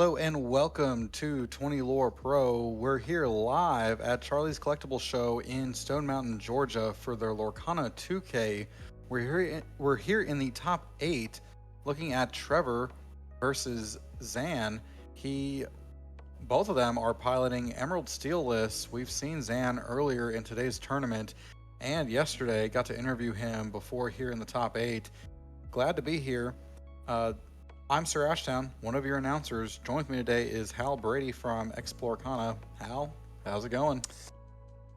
Hello and welcome to 20 Lore Pro. We're here live at Charlie's Collectible Show in Stone Mountain, Georgia for their Lorcana 2K. We're here in the top 8 looking at Trevor versus Zan. Both of them are piloting Emerald Steel lists. We've seen Zan earlier in today's tournament and yesterday. Got to interview him before here in the top 8. Glad to be here. I'm SirAshtown, one of your announcers. Joining with me today is Hal Brady from Lorcana. Hal, how's it going?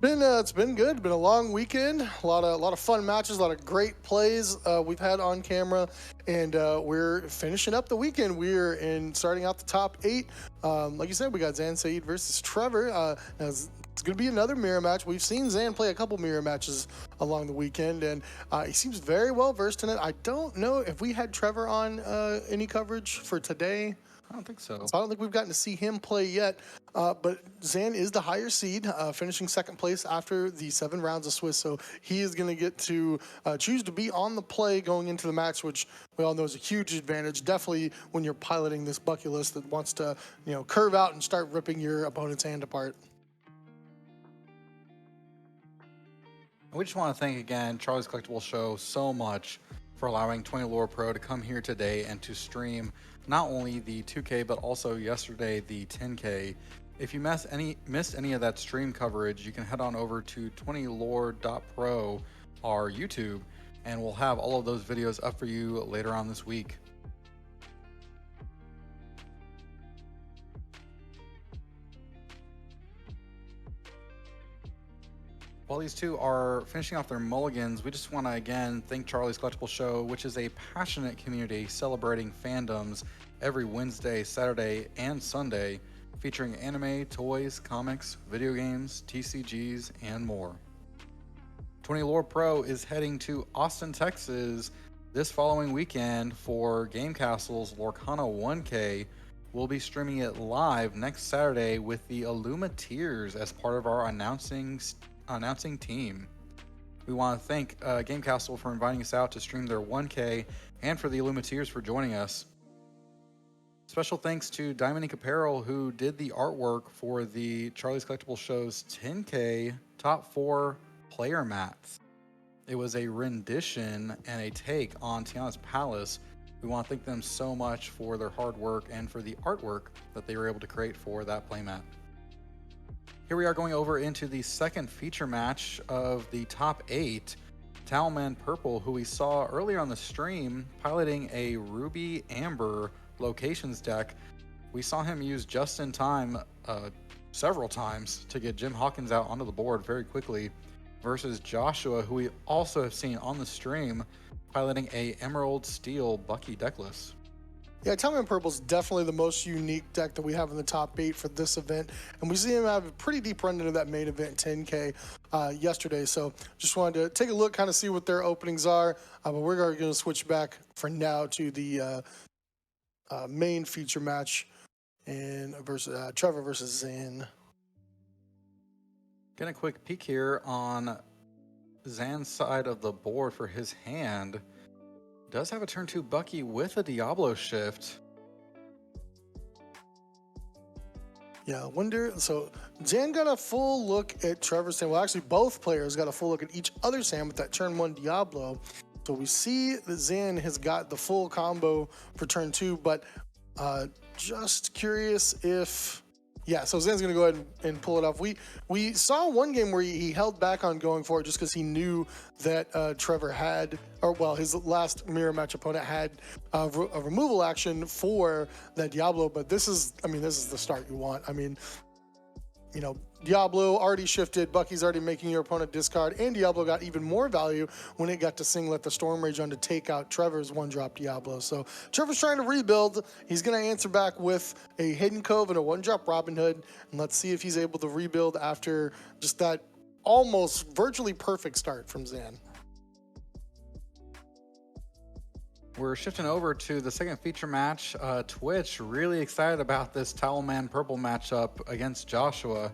It's been good. Been a long weekend. A lot of fun matches. A lot of great plays we've had on camera, and we're finishing up the weekend. We're starting out the top 8. Like you said, we got Zan Saeed versus Trevor. It's going to be another mirror match. We've seen Zan play a couple mirror matches along the weekend, and he seems very well versed in it. I don't know if we had Trevor on any coverage for today. I don't think so. I don't think we've gotten to see him play yet, but Zan is the higher seed, finishing second place after the 7 rounds of Swiss, so he is going to get to choose to be on the play going into the match, which we all know is a huge advantage, definitely when you're piloting this bucket list that wants to, curve out and start ripping your opponent's hand apart. We just want to thank again Charlie's Collectible Show so much for allowing 20 Lore Pro to come here today and to stream not only the 2K but also yesterday the 10K. If you missed any of that stream coverage, you can head on over to 20lore.pro, our YouTube, and we'll have all of those videos up for you later on this week. While these two are finishing off their mulligans, we just want to again thank Charlie's Collectible Show, which is a passionate community celebrating fandoms every Wednesday, Saturday, and Sunday, featuring anime, toys, comics, video games, TCGs, and more. 20 Lore Pro is heading to Austin, Texas this following weekend for Game Castle's Lorcana 1K. We'll be streaming it live next Saturday with the Illumateers as part of our announcing team. We want to thank Game Castle for inviting us out to stream their 1K and for the Illumateers for joining us. Special thanks to Diamond Ink Apparel, who did the artwork for the Charlie's Collectible Show's 10K top 4 player mats. It was a rendition and a take on Tiana's Palace. We want to thank them so much for their hard work and for the artwork that they were able to create for that playmat. Here we are going over into the second feature match of the top 8. TowelManPurple, who we saw earlier on the stream, piloting a Ruby Amber locations deck. We saw him use just in time several times to get Jim Hawkins out onto the board very quickly versus Joshua, who we also have seen on the stream piloting a Emerald Steel Bucky decklist. Yeah, TowelManPurple is definitely the most unique deck that we have in the top 8 for this event, and we see him have a pretty deep run into that main event 10K yesterday. So just wanted to take a look, kind of see what their openings are, but we're going to switch back for now to the main feature match and versus Trevor versus Zan. Getting a quick peek here on Zan's side of the board for his hand. Does have a turn 2 Bucky with a Diablo shift. Yeah, I wonder. So Zan got a full look at Trevor's hand. Well, actually, both players got a full look at each other's hand with that turn 1 Diablo. So we see that Zan has got the full combo for turn 2, but just curious if... Yeah, so Zan's going to go ahead and pull it off. We saw one game where he held back on going for it just because he knew that Trevor had, or well, his last mirror match opponent had a removal action for that Diablo. But this is the start you want. Diablo already shifted, Bucky's already making your opponent discard, and Diablo got even more value when it got to Singlet the Storm Rage on to take out Trevor's 1-drop Diablo. So Trevor's trying to rebuild. He's going to answer back with a Hidden Cove and a 1-drop Robin Hood, and let's see if he's able to rebuild after just that almost virtually perfect start from Zan. We're shifting over to the second feature match. Twitch, really excited about this TowelManPurple matchup against Joshua.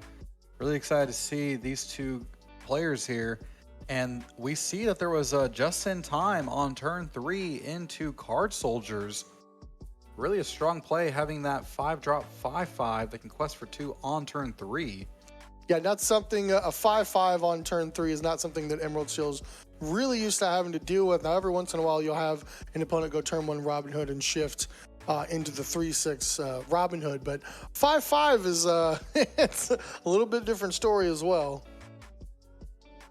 Really excited to see these two players here. And we see that there was a just in time on turn 3 into Card Soldiers. really a strong play having that 5-drop 5/5 that can quest for 2 on turn 3. Yeah, not something, a 5/5 on turn 3 is not something that Emerald Shield's really used to having to deal with. Now, every once in a while, you'll have an opponent go turn 1 Robin Hood and shift into the 3/6 Robin Hood, but 5/5 is it's a little bit different story as well.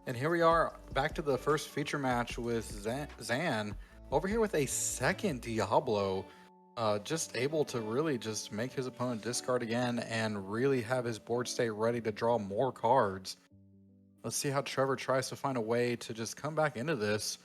And here we are back to the first feature match with Zan over here with a second Diablo. Just able to really just make his opponent discard again and really have his board state ready to draw more cards. Let's see how Trevor tries to find a way to just come back into this.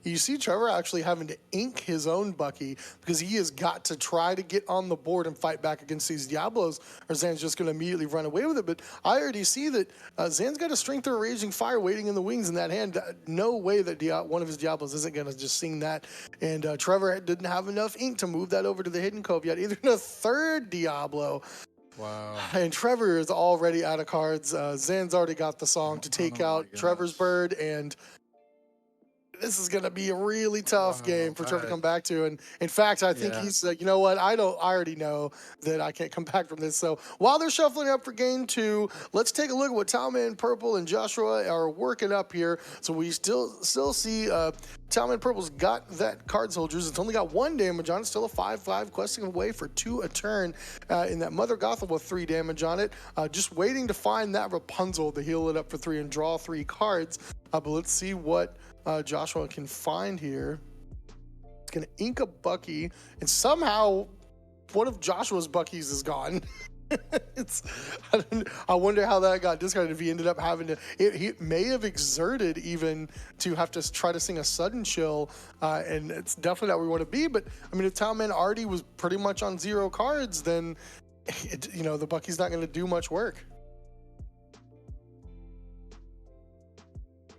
You see Trevor actually having to ink his own Bucky because he has got to try to get on the board and fight back against these Diablos, or Zan's just going to immediately run away with it. But I already see that Zan's got a Strength or Raging Fire waiting in the wings in that hand. No way that one of his Diablos isn't going to just sing that. And Trevor didn't have enough ink to move that over to the Hidden Cove yet, either in a third Diablo. Wow. And Trevor is already out of cards. Zan's already got the song to take out Trevor's bird, and this is going to be a really tough game for Trevor to come back to. And in fact, I think he's like, you know what? I already know that I can't come back from this. So while they're shuffling up for game 2, let's take a look at what TowelManPurple and Joshua are working up here. So we still see TowelManPurple's got that card soldiers. It's only got 1 damage on it. Still a 5/5 questing away for 2 a turn. In that Mother Gothel with 3 damage on it. Just waiting to find that Rapunzel to heal it up for 3 and draw 3 cards. But let's see what Joshua can find here. It's gonna ink a Bucky, and somehow one of Joshua's Buckies is gone. I wonder how that got discarded. If he ended up having to, he may have exerted even to have to try to sing a Sudden Chill, and it's definitely not where we want to be. But I mean, if Towelman already was pretty much on 0 cards, then the Bucky's not going to do much work.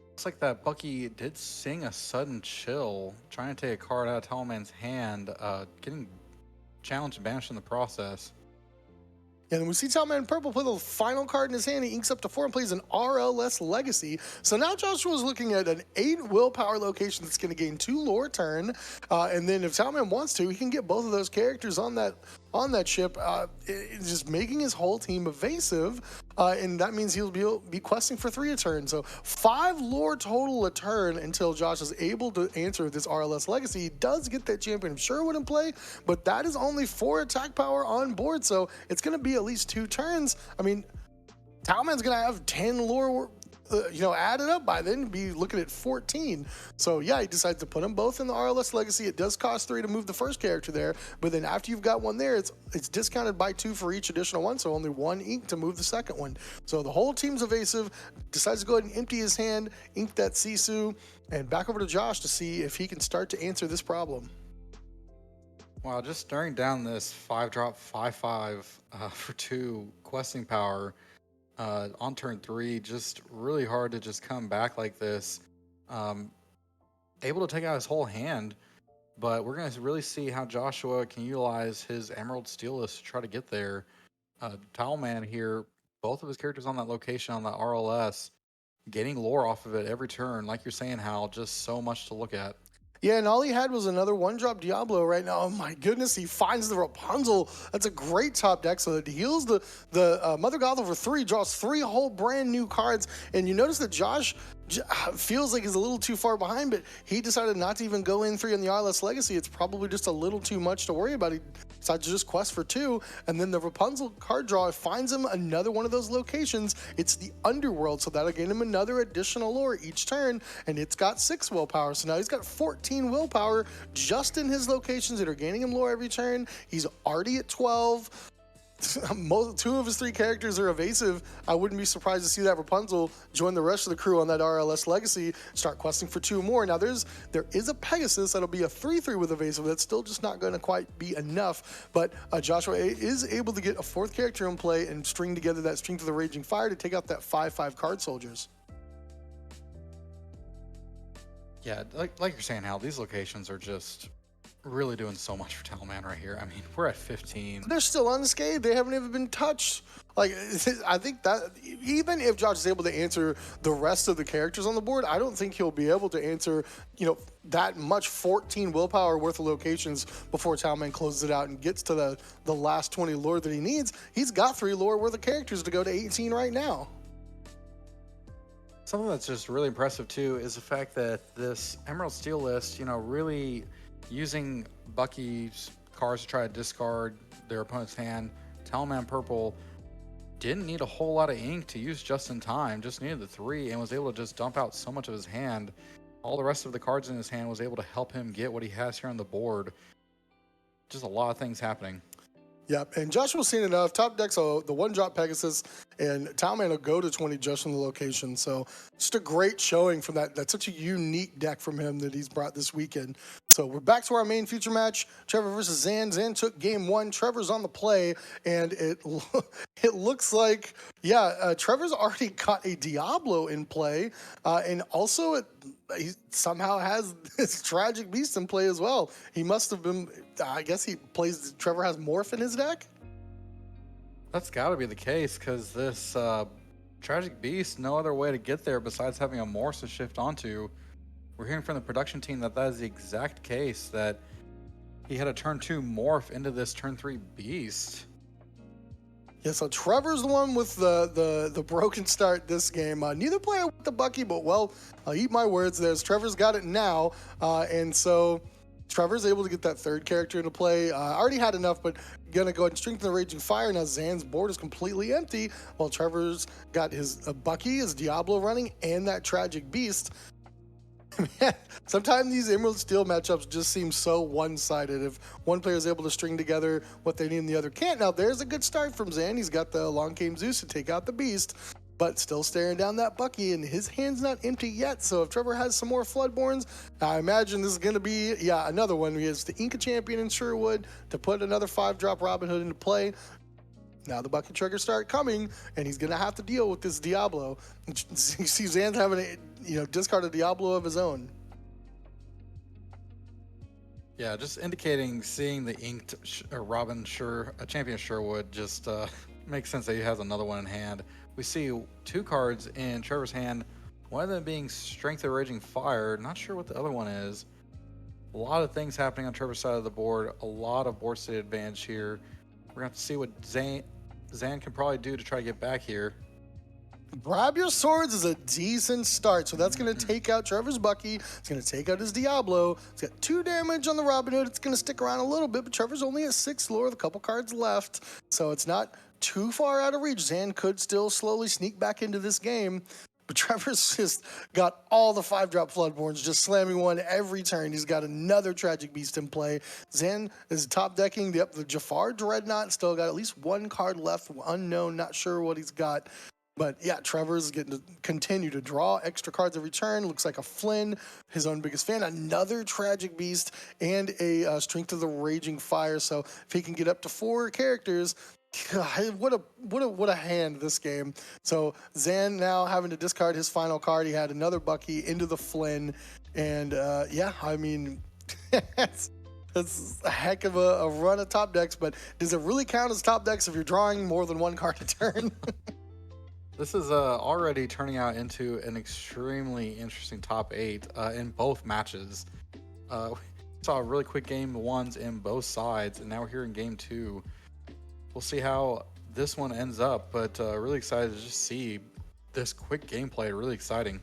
Looks like that Bucky did sing a Sudden Chill, trying to take a card out of Towelman's hand, getting challenged and banished in the process. And then we see TowelManPurple play the final card in his hand. He inks up to 4 and plays an RLS Legacy. So now Joshua's looking at an 8 willpower location that's going to gain 2 lore turn. And then if Towelman wants to, he can get both of those characters on that ship, just making his whole team evasive. And that means he'll be questing for 3 a turn. So 5 lore total a turn until Josh is able to answer this RLS Legacy. He does get that Champion of Sherwood in play, but that is only 4 attack power on board. So it's going to be at least 2 turns. I mean, Towelman's going to have 10 lore added up by then, be looking at 14. So yeah, he decides to put them both in the RLS Legacy. It does cost 3 to move the first character there, but then after you've got one there, it's discounted by 2 for each additional one, so only 1 ink to move the second one. So the whole team's evasive, decides to go ahead and empty his hand, ink that Sisu, and back over to Josh to see if he can start to answer this problem. Wow, just staring down this 5-drop 5/5 for 2 questing power on turn 3, just really hard to just come back like this. Able to take out his whole hand, but we're going to really see how Joshua can utilize his Emerald Steel List to try to get there. Towelman here, both of his characters on that location on that RLS, getting lore off of it every turn. Like you're saying, Hal, just so much to look at. Yeah, and all he had was another 1-drop Diablo right now. Oh my goodness, he finds the Rapunzel. That's a great top deck. So it heals the Mother Gothel for 3, draws 3 whole brand new cards. And you notice that Josh feels like he's a little too far behind, but he decided not to even go in 3 on the RLS Legacy. It's probably just a little too much to worry about. He decided to just quest for 2, and then the Rapunzel card draw finds him another one of those locations. It's the Underworld, so that'll gain him another additional lore each turn, and it's got 6 willpower. So now he's got 14 willpower just in his locations that are gaining him lore every turn. He's already at 12. 2 of his 3 characters are evasive. I wouldn't be surprised to see that Rapunzel join the rest of the crew on that RLS Legacy, start questing for 2 more. Now there is a Pegasus that'll be a 3/3 with evasive. That's still just not going to quite be enough, but Joshua is able to get a 4th character in play and string together that Strength of the Raging Fire to take out that 5/5 card soldiers. Yeah, like you're saying, Hal, these locations are just Really doing so much for Talman right here. I mean, we're at 15. They're still unscathed. They haven't even been touched. Like, I think that even if Josh is able to answer the rest of the characters on the board, I don't think he'll be able to answer, that much 14 willpower worth of locations before Talman closes it out and gets to the last 20 lore that he needs. He's got 3 lore worth of characters to go to 18 right now. Something that's just really impressive too is the fact that this Emerald Steel list, really using Bucky's cards to try to discard their opponent's hand. TowelManPurple didn't need a whole lot of ink to use just in time, just needed the 3 and was able to just dump out so much of his hand. All the rest of the cards in his hand was able to help him get what he has here on the board. Just a lot of things happening. Yep, and Joshua's seen enough. Top deck, so the 1-drop Pegasus, and Talman will go to 20 just from the location. So just a great showing from that. That's such a unique deck from him that he's brought this weekend. So we're back to our main feature match, Trevor versus Zan. Zan took game 1. Trevor's on the play, and it looks like, Trevor's already got a Diablo in play, and also he somehow has this Tragic Beast in play as well. He must have been, I guess Trevor has Morph in his deck? That's got to be the case, because this Tragic Beast, no other way to get there besides having a Morse to shift onto. We're hearing from the production team that is the exact case, that he had a turn 2 Morph into this turn 3 Beast. Yeah, so Trevor's the one with the broken start this game. Neither player with the Bucky, but well, I'll eat my words. Trevor's got it now, and so Trevor's able to get that 3rd character into play. Already had enough, but gonna go ahead and strengthen the Raging Fire. Now Zan's board is completely empty, while Trevor's got his Bucky, his Diablo running, and that Tragic Beast. Man, sometimes these Emerald Steel matchups just seem so one-sided. If one player is able to string together what they need and the other can't. Now, there's a good start from Zan. He's got the Long Came Zeus to take out the Beast, but still staring down that Bucky, and his hand's not empty yet. So if Trevor has some more Floodborns, I imagine this is going to be, another one. He has the Inca Champion in Sherwood to put another 5-drop Robin Hood into play. Now the Bucky triggers start coming, and he's going to have to deal with this Diablo. You see Zan's having to, discard a Diablo of his own. Yeah, just indicating, seeing the inked Robin Champion Sherwood just makes sense that he has another one in hand. We see 2 cards in Trevor's hand, one of them being Strength of Raging Fire. Not sure what the other one is. A lot of things happening on Trevor's side of the board, a lot of board state advantage here. We're going to have to see what Zan can probably do to try to get back here. Grab Your Swords is a decent start. So that's going to take out Trevor's Bucky. It's going to take out his Diablo. It's got 2 damage on the Robin Hood. It's going to stick around a little bit, but Trevor's only at 6 lore with a couple cards left. So it's not too far out of reach. Zan could still slowly sneak back into this game. But Trevor's just got all the 5-drop Floodborns, just slamming one every turn. He's got another Tragic Beast in play. Zan is top decking the Jafar Dreadnought. Still got at least 1 card left, unknown, not sure what he's got. But yeah, Trevor's getting to continue to draw extra cards every turn. Looks like a Flynn, his own biggest fan, another Tragic Beast, and a Strength of the Raging Fire. So if he can get up to 4 characters, God, what a hand this game. So Zan now having to discard his final card. He had another Bucky into the Flynn, and that's a heck of a run of top decks. But does it really count as top decks if you're drawing more than 1 card a turn? This is already turning out into an extremely interesting top 8 in both matches. We saw a really quick game 1s in both sides, and now we're here in game 2. We'll see how this one ends up, but really excited to just see this quick gameplay. Really exciting.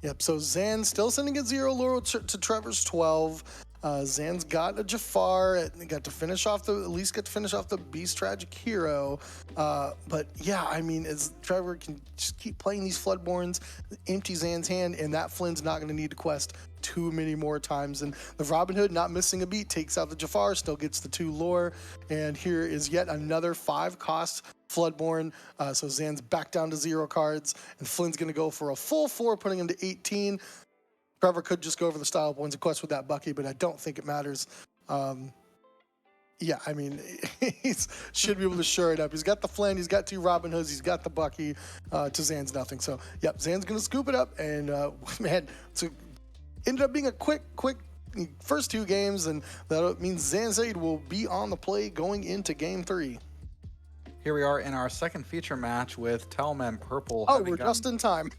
Yep, so Zan still sending a 0 lure to Trevor's 12. Zan's got a Jafar, at least got to finish off the Beast Tragic Hero. But yeah, as Trevor can just keep playing these Floodborns, empty Zan's hand, and that Flynn's not going to need to quest too many more times. And the Robin Hood, not missing a beat, takes out the Jafar, still gets the 2 lore. And here is yet another 5-cost Floodborn. So Zan's back down to 0 cards, and Flynn's going to go for a full 4, putting him to 18. Trevor could just go over the style points and quest with that Bucky, but I don't think it matters. He should be able to shore it up. He's got the Flynn, he's got 2 Robin Hoods, he's got the Bucky. To Zan's nothing. So, yep, Zan's going to scoop it up, and, ended up being a quick first 2 games, and that means Zanzaid will be on the play going into game 3. Here we are in our second feature match with TowelManPurple. Oh, we're just in time.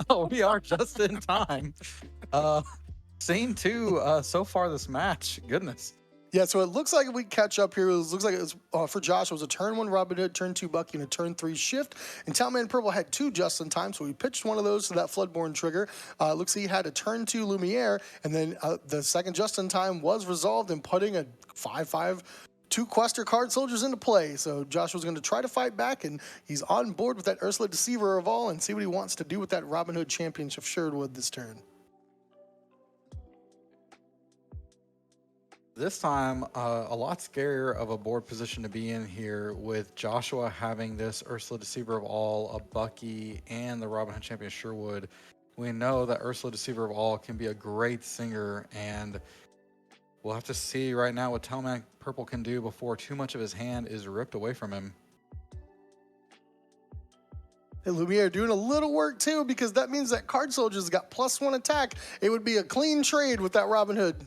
Oh, we are just in time. Scene 2 so far this match. Goodness. Yeah, so it looks like we catch up here. It looks like it was for Josh. It was a turn 1 Robin Hood, turn 2 Bucky, and a turn 3 Shift. And TowelManPurple had 2 just in time, so we pitched one of those to that Floodborn trigger. Looks like he had a turn 2 Lumiere, and then the second just in time was resolved in putting a 5/5 2 Quester card soldiers into play. So Josh was going to try to fight back, and he's on board with that Ursula Deceiver of all, and see what he wants to do with that Robin Hood Championship Sherwood this turn. This time, a lot scarier of a board position to be in here, with Joshua having this Ursula Deceiver of All, a Bucky, and the Robin Hood Champion Sherwood. We know that Ursula Deceiver of All can be a great singer, and we'll have to see right now what TowelManPurple can do before too much of his hand is ripped away from him. And Lumiere doing a little work too, because that means that card soldiers got +1 attack. It would be a clean trade with that Robin Hood.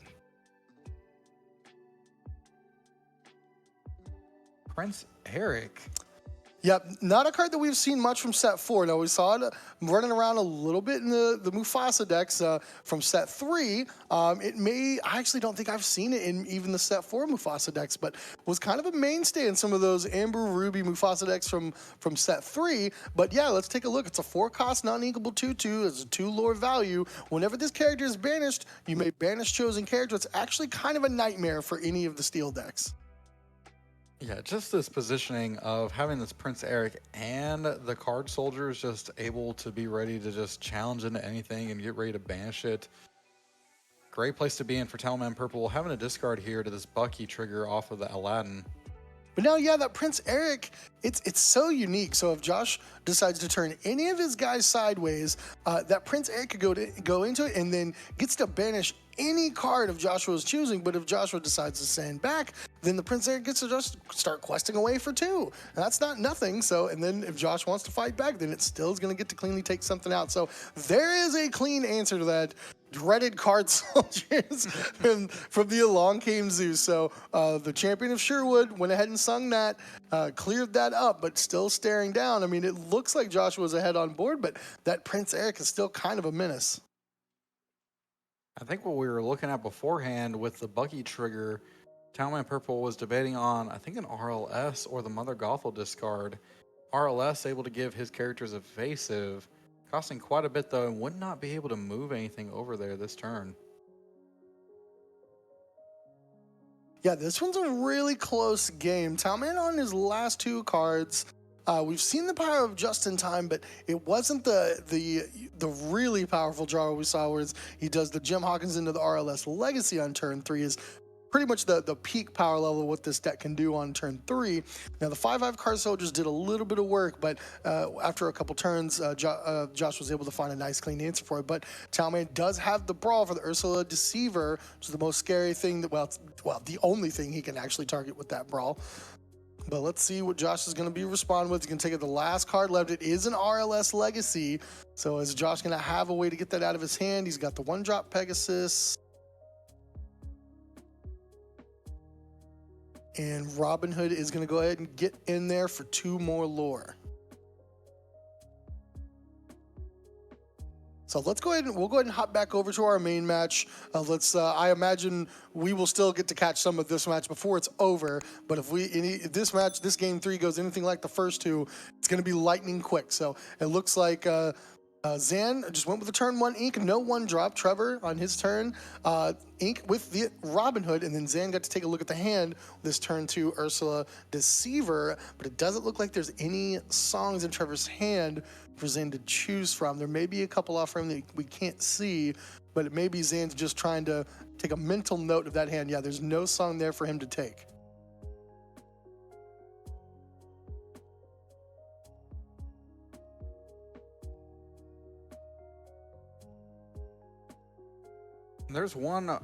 Prince Eric. Yep, not a card that we've seen much from set 4. Now, we saw it running around a little bit in the Mufasa decks from set 3. I actually don't think I've seen it in even the set 4 Mufasa decks, but was kind of a mainstay in some of those Amber Ruby Mufasa decks from set 3. But yeah, let's take a look. It's a 4-cost non-inkable 2/2. It's a 2 lore value. Whenever this character is banished, you may banish chosen character. It's actually kind of a nightmare for any of the steel decks. Yeah, just this positioning of having this Prince Eric and the card soldiers just able to be ready to just challenge into anything and get ready to banish it. Great place to be in for TowelManPurple. Having a discard here to this Bucky trigger off of the Aladdin. But now, yeah, that Prince Eric, it's so unique. So if Josh decides to turn any of his guys sideways, that Prince Eric could go into it and then gets to banish any card of Joshua's choosing. But if Joshua decides to send back, then the Prince Eric gets to just start questing away for 2. And that's not nothing. So, and then if Josh wants to fight back, then it still is going to get to cleanly take something out. So there is a clean answer to that. Dreaded card soldiers from the Along Came Zeus. So the champion of Sherwood went ahead and sung that, cleared that up, but still staring down. I mean, it looks like Joshua's ahead on board, but that Prince Eric is still kind of a menace. I think what we were looking at beforehand with the Bucky trigger, TowelManPurple was debating on, I think, an RLS or the Mother Gothel discard. RLS able to give his characters evasive, costing quite a bit though, and would not be able to move anything over there this turn. Yeah, this one's a really close game. Towelman on his last 2 cards. We've seen the power of Just in Time, but it wasn't the really powerful draw we saw, where he does the Jim Hawkins into the RLS Legacy on turn 3 is pretty much the peak power level of what this deck can do on turn 3. Now, the 5/5 card soldiers did a little bit of work, but after a couple turns, Josh was able to find a nice, clean answer for it. But Towelman does have the brawl for the Ursula Deceiver, which is the most scary thing that, the only thing he can actually target with that brawl. But let's see what Josh is going to be responding with. He's going to take it the last card left. It is an RLS Legacy. So is Josh going to have a way to get that out of his hand? He's got the 1-drop Pegasus. And Robin Hood is going to go ahead and get in there for 2 more lore. So we'll go ahead and hop back over to our main match. I imagine we will still get to catch some of this match before it's over. But if this game 3 goes anything like the first 2, it's going to be lightning quick. So it looks like Zan just went with the turn 1 ink, no 1-drop. Trevor on his turn, ink with the Robin Hood, and then Zan got to take a look at the hand this turn 2 Ursula Deceiver. But it doesn't look like there's any songs in Trevor's hand for Zan to choose from. There may be a couple off for him that we can't see, but it may be Zan's just trying to take a mental note of that hand. Yeah, there's no song there for him to take. There's one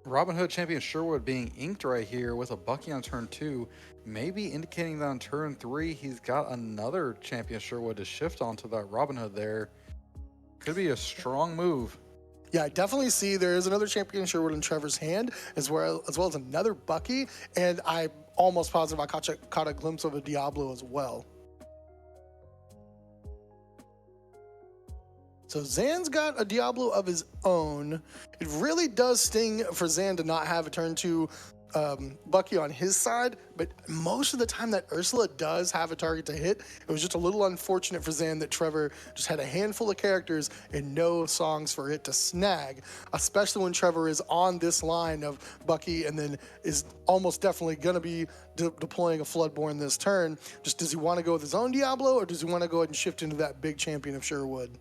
Robin Hood Champion Sherwood being inked right here with a Bucky on turn 2, maybe indicating that on turn 3 he's got another Champion Sherwood to shift onto that Robin Hood there. Could be a strong move. Yeah, I definitely see there is another champion Sherwood in Trevor's hand, as well as another Bucky, and I'm almost positive I caught a glimpse of a Diablo as well. So Zan's got a Diablo of his own. It really does sting for Zan to not have a turn 2 Bucky on his side, but most of the time that Ursula does have a target to hit. It was just a little unfortunate for Zan that Trevor just had a handful of characters and no songs for it to snag, especially when Trevor is on this line of Bucky and then is almost definitely going to be deploying a Floodborn this turn. Just does he want to go with his own Diablo, or does he want to go ahead and shift into that big champion of Sherwood?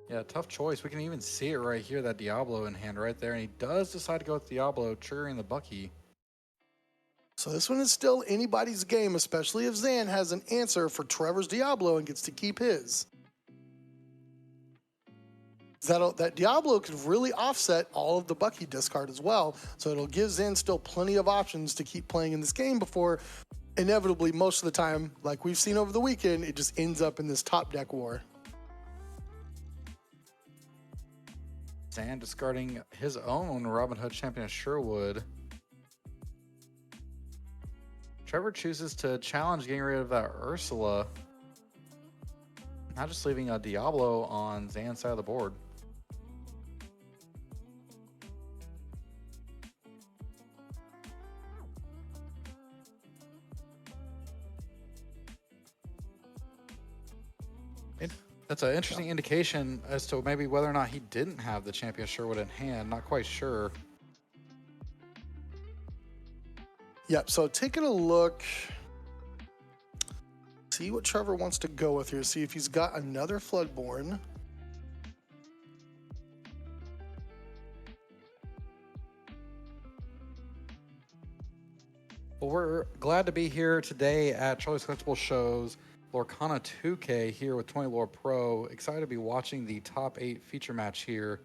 Yeah, tough choice. We can even see it right here, that Diablo in hand right there. And he does decide to go with Diablo, triggering the Bucky. So this one is still anybody's game, especially if Zan has an answer for Trevor's Diablo and gets to keep his. That Diablo could really offset all of the Bucky discard as well. So it'll give Zan still plenty of options to keep playing in this game before, inevitably, most of the time, like we've seen over the weekend, it just ends up in this top deck war. Zan discarding his own Robin Hood champion of Sherwood. Trevor chooses to challenge getting rid of that Ursula. Not just leaving a Diablo on Zan's side of the board. That's an interesting indication as to maybe whether or not he didn't have the champion of Sherwood in hand. Not quite sure. Yep, so taking a look, see what Trevor wants to go with here, see if he's got another Floodborn. Well, we're glad to be here today at Charlie's Collectible Show's Lorcana 2K here with 20 Lore Pro. Excited to be watching the top 8 feature match here.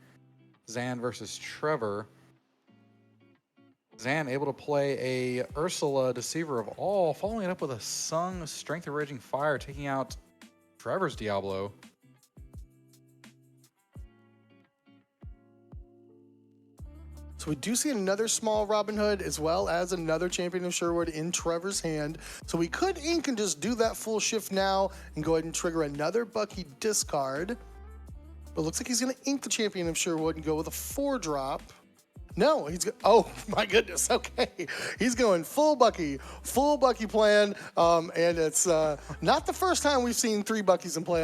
Zan versus Trevor. Zan able to play a Ursula, Deceiver of All, following it up with a Sung, Strength of Raging Fire, taking out Trevor's Diablo. So we do see another small Robin Hood as well as another champion of Sherwood in Trevor's hand. So we could ink and just do that full shift now and go ahead and trigger another Bucky discard. But it looks like he's going to ink the champion of Sherwood and go with a 4-drop. No, oh my goodness, okay. He's going full Bucky plan, and it's not the first time we've seen 3 Buckies in play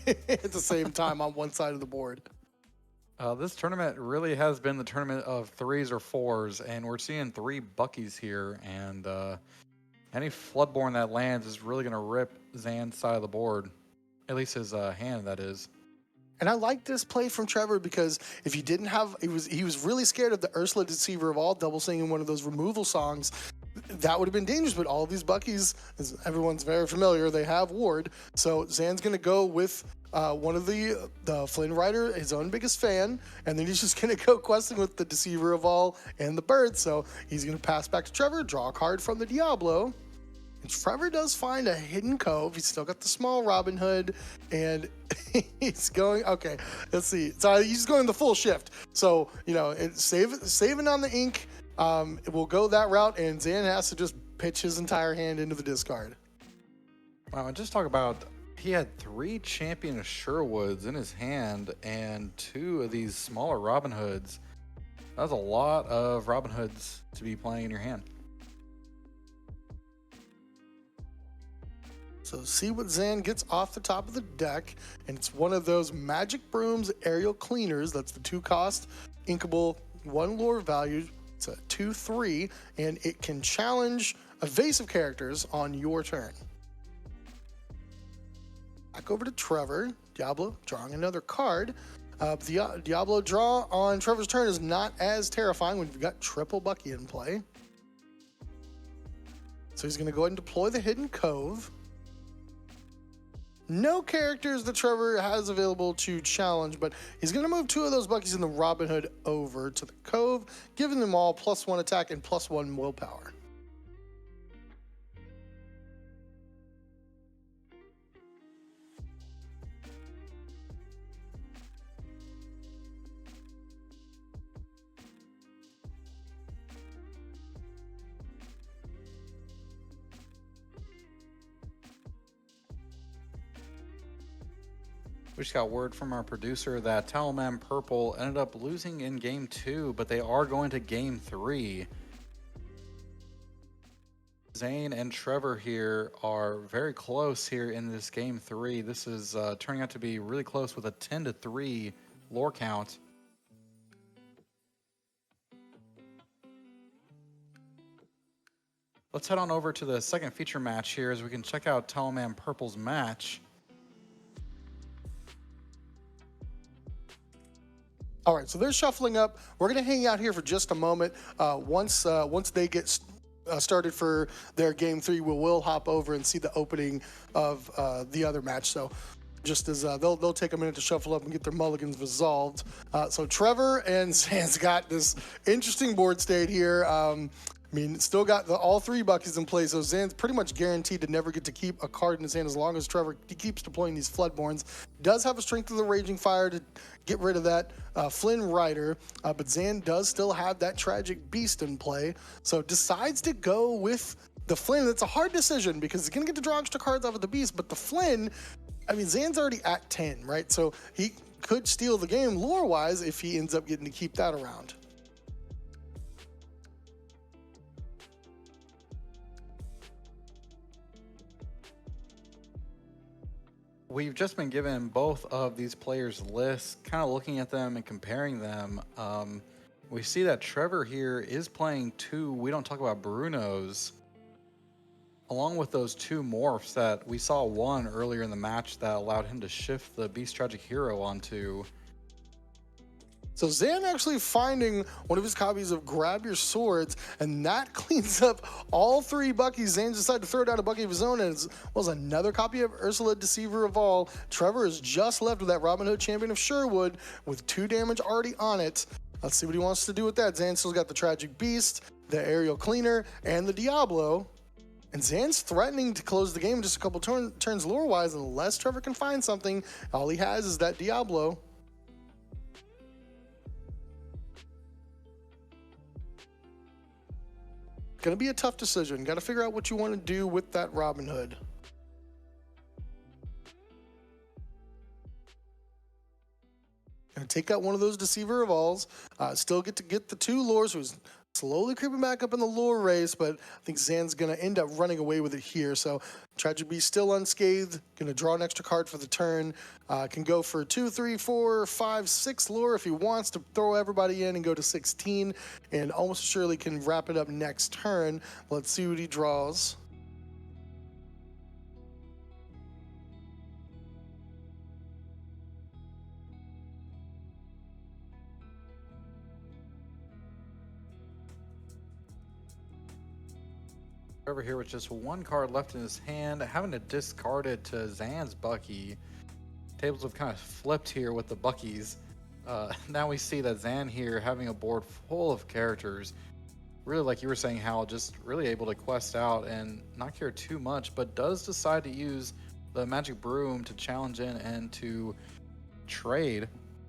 at the same time on one side of the board. This tournament really has been the tournament of 3s or 4s, and we're seeing 3 Buckies here, and any Floodborn that lands is really going to rip Zan's side of the board, at least his hand, that is. And I like this play from Trevor because if he didn't have, he was really scared of the Ursula Deceiver of All double singing one of those removal songs. That would have been dangerous, but all of these Buckies, as everyone's very familiar, they have Ward. So Zan's going to go with one of the Flynn Rider, his own biggest fan, and then he's just going to go questing with the Deceiver of All and the Bird. So he's going to pass back to Trevor, draw a card from the Diablo. And Trevor does find a hidden cove. He's still got the small Robin Hood, and he's going, okay, let's see. So he's going the full shift. So, you know, saving on the ink, it will go that route, and Zan has to just pitch his entire hand into the discard. Wow, and just talk about, he had 3 champion of Sherwoods in his hand and 2 of these smaller Robin Hoods. That's a lot of Robin Hoods to be playing in your hand. So see what Zan gets off the top of the deck, and it's one of those Magic Brooms Aerial Cleaners. That's the 2-cost, inkable, 1 lore value. It's a 2/3, and it can challenge evasive characters on your turn. Back over to Trevor. Diablo drawing another card. The Diablo draw on Trevor's turn is not as terrifying when you've got triple Bucky in play. So he's going to go ahead and deploy the Hidden Cove. No characters that Trevor has available to challenge, but he's going to move 2 of those Buckies in the Robin Hood over to the Cove, giving them all +1 attack and +1 willpower. We just got word from our producer that TowelManPurple ended up losing in game 2, but they are going to game 3. Zane and Trevor here are very close here in this game 3. This is turning out to be really close with a 10-3 lore count. Let's head on over to the second feature match here as we can check out TowelManPurple's match. All right, so they're shuffling up. We're going to hang out here for just a moment. Once they get started for their game 3, we'll hop over and see the opening of the other match. So just as they'll take a minute to shuffle up and get their mulligans resolved. So Trevor and Zan's got this interesting board state here. I mean, still got all 3 buckies in play, so Zan's pretty much guaranteed to never get to keep a card in his hand as long as Trevor keeps deploying these Floodborns. Does have a Strength of the Raging Fire to get rid of that Flynn Rider, but Zan does still have that Tragic Beast in play, so decides to go with the Flynn. It's a hard decision because he's going to get to draw extra cards off of the Beast, but the Flynn, I mean, Zan's already at 10, right? So he could steal the game lore-wise if he ends up getting to keep that around. We've just been given both of these players' lists, kind of looking at them and comparing them. We see that Trevor here is playing 2 We Don't Talk About Brunos, along with those 2 morphs that we saw one earlier in the match that allowed him to shift the Beast Tragic Hero onto. So Zan actually finding one of his copies of Grab Your Swords, and that cleans up all 3 buckies. Zan decided to throw down a bucky of his own, and as well as another copy of Ursula, Deceiver of All. Trevor is just left with that Robin Hood, Champion of Sherwood, with 2 damage already on it. Let's see what he wants to do with that. Zan still's got the Tragic Beast, the Aerial Cleaner, and the Diablo. And Zan's threatening to close the game in just a couple turns lore-wise, unless Trevor can find something. All he has is that Diablo. Gonna be a tough decision. Got to figure out what you want to do with that Robin Hood. Gonna take out one of those Deceiver of Alls. Still get to get the 2 lores, who's slowly creeping back up in the lore race, but I think Zan's gonna end up running away with it here. So Tragic Beast still unscathed, gonna draw an extra card for the turn. Can go for 2, 3, 4, 5, 6 lore if he wants to throw everybody in and go to 16, and almost surely can wrap it up next turn. Let's see what he draws. Over here with just 1 card left in his hand, having to discard it to Zan's Bucky. Tables have kind of flipped here with the Buckies. Now we see that Zan here having a board full of characters. Really, like you were saying, Hal, just really able to quest out and not care too much, but does decide to use the Magic Broom to challenge in and to trade.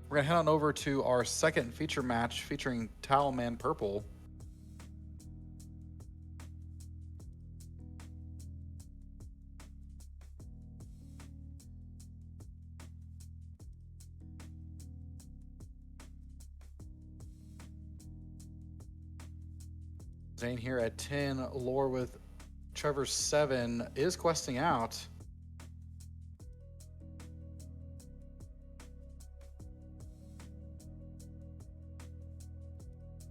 We're gonna head on over to our second feature match featuring TowelManPurple. Zane here at 10, lore with Trevor 7 is questing out.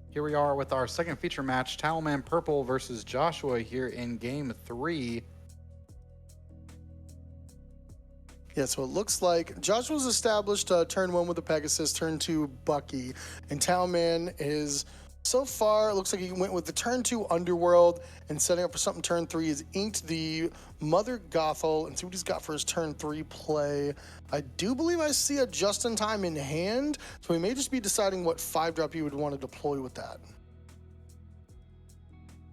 Here we are with our second feature match, TowelManPurple versus Joshua here in game 3. Yeah, so it looks like Joshua's established turn 1 with the Pegasus, turn 2 Bucky, and Towelman is, so far, it looks like he went with the turn 2 Underworld, and setting up for something turn 3 is inked the Mother Gothel, and see what he's got for his turn 3 play. I do believe I see a Just-in-Time in hand, so he may just be deciding what 5-drop he would want to deploy with that.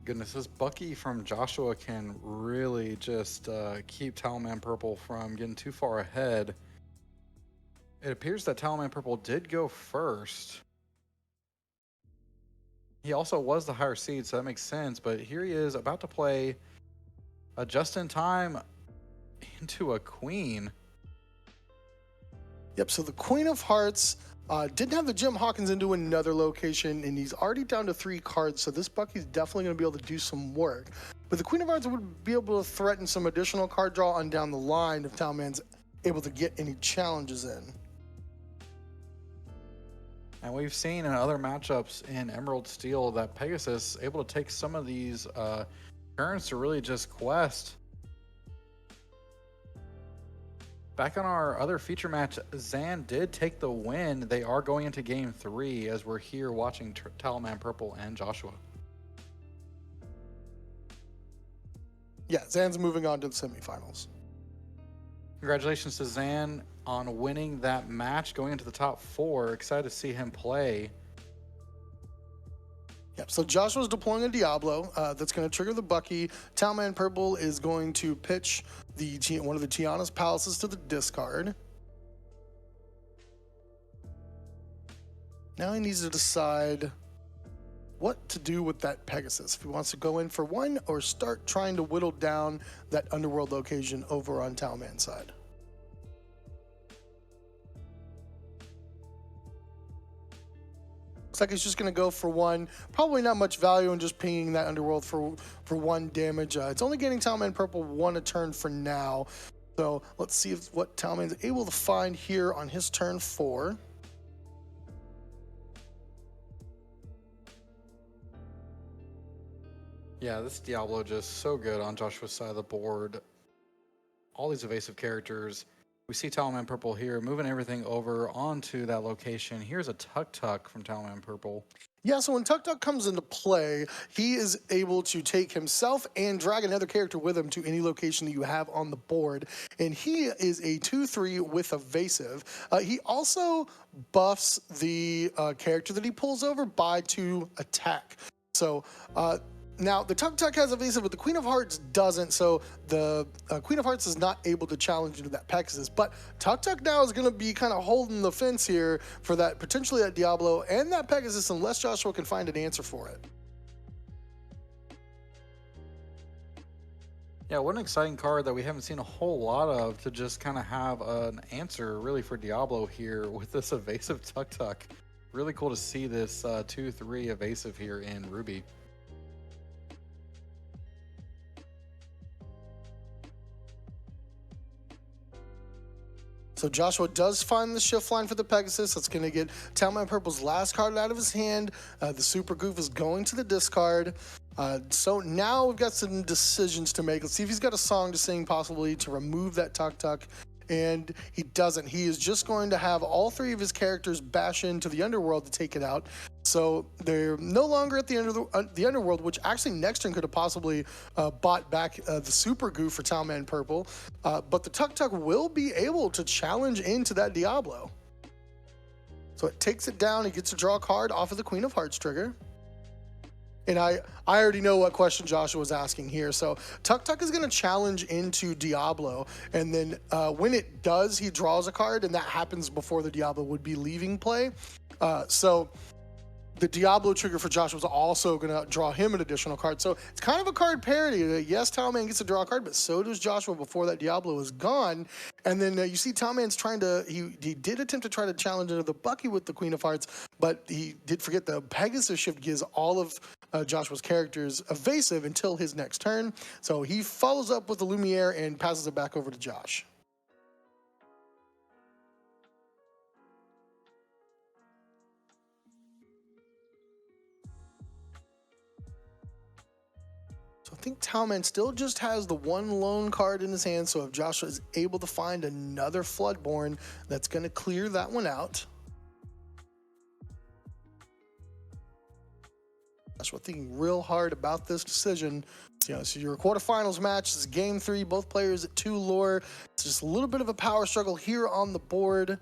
Goodness, this Bucky from Joshua can really just keep TowelManPurple from getting too far ahead. It appears that TowelManPurple did go first. He also was the higher seed, so that makes sense, but here he is about to play a Just-in-Time into a Queen. Yep, so the Queen of Hearts didn't have the Jim Hawkins into another location, and he's already down to 3 cards, so this Bucky's definitely going to be able to do some work. But the Queen of Hearts would be able to threaten some additional card draw on down the line if TowelMan's able to get any challenges in. And we've seen in other matchups in Emerald Steel that Pegasus able to take some of these turns to really just quest. Back on our other feature match, Zan did take the win. They are going into game 3 as we're here watching TowelManPurple and Joshua. Yeah, Zan's moving on to the semifinals. Congratulations to Zan on winning that match, going into the top 4. Excited to see him play. Yep, so Joshua's deploying a Diablo that's going to trigger the Bucky. TowelManPurple is going to pitch one of the Tiana's Palaces to the discard. Now he needs to decide what to do with that Pegasus. If he wants to go in for one or start trying to whittle down that Underworld location over on TowelMan's side. Looks like he's just going to go for one. Probably not much value in just pinging that Underworld for 1 damage. It's only getting TowelManPurple 1 a turn for now. So let's see what TowelMan's able to find here on his turn 4. Yeah, this Diablo just so good on Joshua's side of the board. All these evasive characters. We see TowelManPurple here moving everything over onto that location. Here's a Tuk from TowelManPurple. Yeah, so when Tuk comes into play, he is able to take himself and drag another character with him to any location that you have on the board. And he is a 2/3 with evasive. He also buffs the character that he pulls over by 2 attack. So now the Tuk has evasive, but the Queen of Hearts doesn't. So the Queen of Hearts is not able to challenge into that Pegasus. But Tuk now is going to be kind of holding the fence here for that, potentially that Diablo and that Pegasus, unless Joshua can find an answer for it. Yeah, what an exciting card that we haven't seen a whole lot of to just kind of have an answer really for Diablo here with this evasive Tuk. Really cool to see this 2/3 evasive here in Ruby. So Joshua does find the shift line for the Pegasus. That's going to get TowelManPurple's last card out of his hand. The Super Goof is going to the discard. So now we've got some decisions to make. Let's see if he's got a song to sing, possibly to remove that Tuk. And he doesn't. He is just going to have all 3 of his characters bash into the Underworld to take it out. So they're no longer at the end of the Underworld, which actually next turn could have possibly bought back the Super Goof for TowelManPurple. But the Tuk will be able to challenge into that Diablo. So it takes it down. He gets to draw a card off of the Queen of Hearts trigger. And I already know what question Joshua was asking here. So Tuk is going to challenge into Diablo. And then when it does, he draws a card. And that happens before the Diablo would be leaving play. So the Diablo trigger for Joshua is also going to draw him an additional card. So it's kind of a card parity. Yes, TowelMan gets to draw a card, but so does Joshua before that Diablo is gone. And then you see TowelMan's trying to, he did attempt to try to challenge into the Bucky with the Queen of Hearts, but he did forget the Pegasus shift gives all of Joshua's characters evasive until his next turn. So he follows up with the Lumiere and passes it back over to Josh. I think TowelMan still just has the 1 lone card in his hand, so if Joshua is able to find another Floodborn, that's going to clear that one out. Joshua thinking real hard about this decision. So your quarterfinals match is game 3, both players at 2 lore. It's just a little bit of a power struggle here on the board.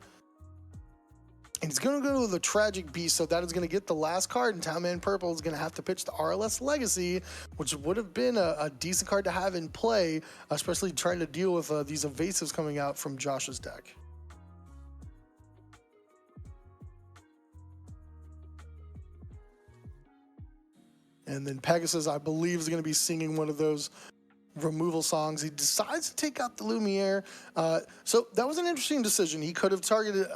And he's going to go to the Tragic Beast, so that is going to get the last card, and TowelManPurple is going to have to pitch the RLS Legacy, which would have been a decent card to have in play, especially trying to deal with these evasives coming out from Josh's deck. And then Pegasus, I believe, is going to be singing one of those removal songs. He decides to take out the Lumiere. So that was an interesting decision. He could have targeted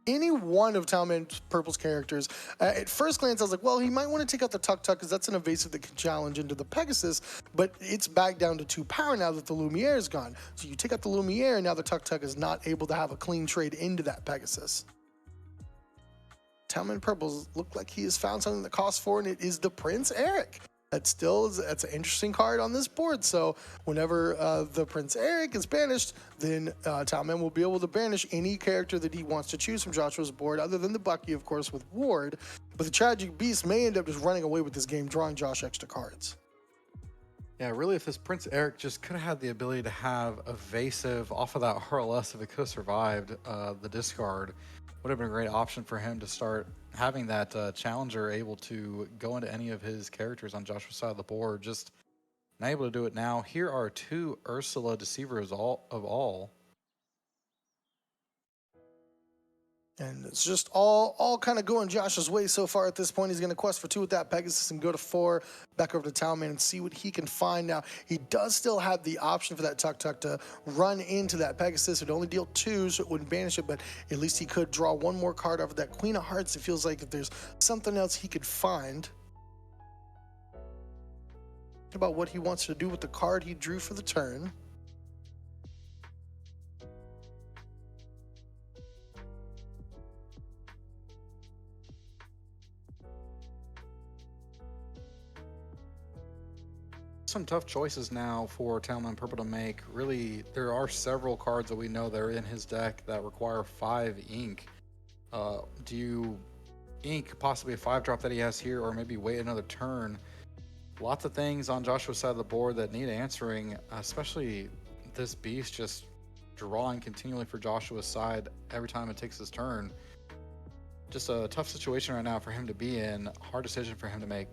any one of TowelManPurple's characters. At first glance, I was like, well, he might want to take out the Tuk Tuk because that's an evasive that can challenge into the Pegasus, but it's back down to 2 power now that the Lumiere is gone. So you take out the Lumiere, and now the Tuk Tuk is not able to have a clean trade into that Pegasus. TowelManPurple look like he has found something that costs 4, and it is the Prince Eric. That's an interesting card on this board. So whenever the Prince Eric is banished, then Towelman will be able to banish any character that he wants to choose from Joshua's board, other than the Bucky, of course, with Ward. But the Tragic Beast may end up just running away with this game, drawing Josh extra cards. Yeah, really, if this Prince Eric just could have had the ability to have evasive off of that RLS, if it could have survived the discard, would have been a great option for him to start having that challenger able to go into any of his characters on Joshua's side of the board. Just not able to do it now. Here are 2 Ursula Deceivers of all. And it's just all kind of going Josh's way so far at this point. He's going to quest for 2 with that Pegasus and go to 4, back over to Towelman and see what he can find. Now, he does still have the option for that Tuk Tuk to run into that Pegasus. It would only deal 2, so it wouldn't banish it, but at least he could draw 1 more card off of that Queen of Hearts. It feels like if there's something else he could find. Think about what he wants to do with the card he drew for the turn. Some tough choices now for TowelManPurple to make. Really, there are several cards that we know that are in his deck that require 5 ink. Do you ink possibly a 5-drop that he has here, or maybe wait another turn? Lots of things on Joshua's side of the board that need answering, especially this beast just drawing continually for Joshua's side every time it takes his turn. Just a tough situation right now for him to be in. Hard decision for him to make.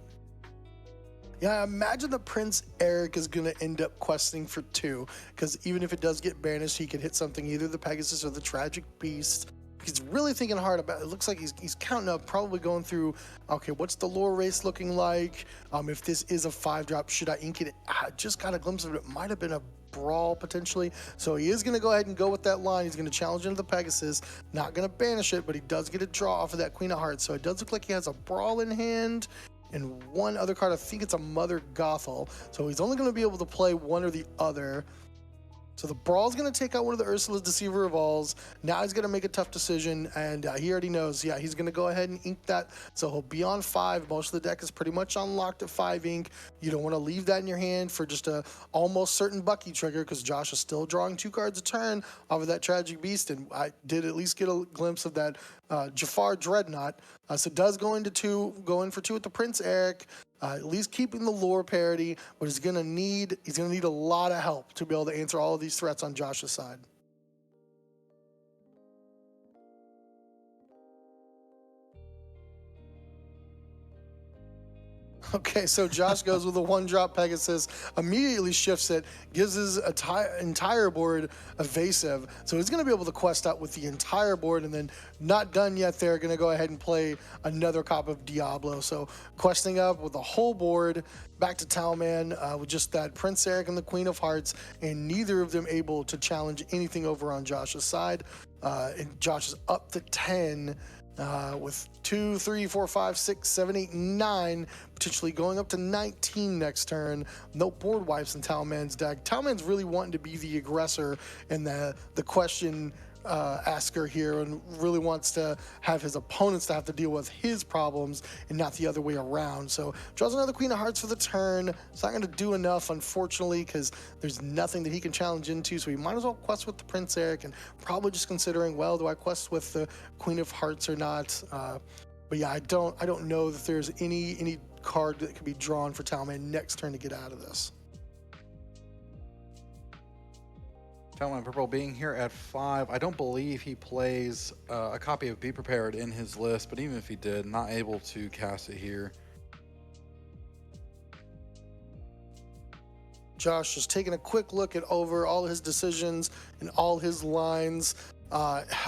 Yeah, I imagine the Prince Eric is going to end up questing for 2, because even if it does get banished, he could hit something, either the Pegasus or the Tragic Beast. He's really thinking hard about it. It looks like he's counting up, probably going through, okay, what's the lore race looking like? If this is a 5-drop, should I ink it? I just got a glimpse of it. It might have been a brawl potentially. So he is going to go ahead and go with that line. He's going to challenge into the Pegasus. Not going to banish it, but he does get a draw off of that Queen of Hearts. So it does look like he has a brawl in hand. And 1 other card, I think it's a Mother Gothel. So he's only going to be able to play 1 or the other. So the Brawl's going to take out one of the Ursula's Deceiver of Alls. Now he's going to make a tough decision, and he already knows, yeah, he's going to go ahead and ink that. So he'll be on 5. Most of the deck is pretty much unlocked at 5 ink. You don't want to leave that in your hand for just a almost certain Bucky trigger, because Josh is still drawing 2 cards a turn off of that Tragic Beast, and I did at least get a glimpse of that Jafar Dreadnought. So it does go in for 2 with the Prince Eric. At least keeping the lore parity, but he's gonna need a lot of help to be able to answer all of these threats on Josh's side. Okay, so Josh goes with a 1-drop Pegasus, immediately shifts it, gives his entire board evasive. So he's going to be able to quest out with the entire board, and then not done yet, they're going to go ahead and play another copy of Diablo. So questing up with the whole board, back to Towelman with just that Prince Eric and the Queen of Hearts, and neither of them able to challenge anything over on Josh's side. And Josh is up to 10. With 2, 3, 4, 5, 6, 7, 8, 9, potentially going up to 19 next turn. No board wipes in Towelman's deck. Towelman's really wanting to be the aggressor and the question asker here, and really wants to have his opponents to have to deal with his problems and not the other way around. So draws another Queen of Hearts for the turn. It's not going to do enough, unfortunately, because there's nothing that he can challenge into, so he might as well quest with the Prince Eric, and probably just considering, well, do I quest with the Queen of Hearts or not? But yeah, I don't know that there's any card that could be drawn for Towelman next turn to get out of this. TowelManPurple being here at 5, I don't believe he plays a copy of Be Prepared in his list, but even if he did, not able to cast it here. Josh just taking a quick look at over all his decisions and all his lines.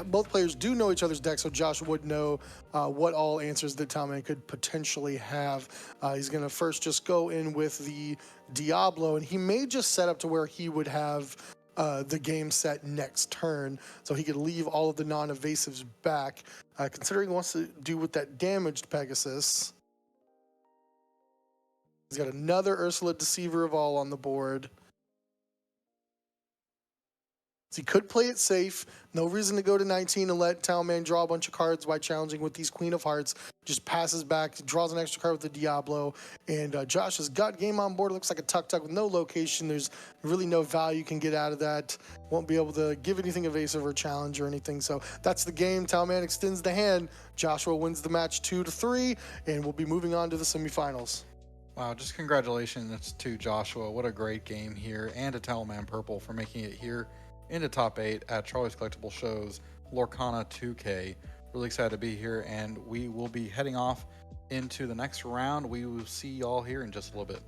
Both players do know each other's decks, so Josh would know what all answers that Towelman could potentially have. He's going to first just go in with the Diablo, and he may just set up to where he would have the game set next turn, so he could leave all of the non-evasives back. Considering he wants to do with that damaged Pegasus, he's got another Ursula Deceiver of All on the board. So he could play it safe. No reason to go to 19 and let Towelman draw a bunch of cards by challenging with these Queen of Hearts. Just passes back, draws an extra card with the Diablo. And Josh has got game on board. It looks like a tuck-tuck with no location. There's really no value you can get out of that. Won't be able to give anything evasive or challenge or anything. So that's the game. Towelman extends the hand. Joshua wins the match 2-3, and we'll be moving on to the semifinals. Wow, just congratulations to Joshua. What a great game here, and to TowelManPurple for making it here into top 8 at Charlie's Collectible Show's Lorcana 2K. Really excited to be here, and we will be heading off into the next round. We will see y'all here in just a little bit.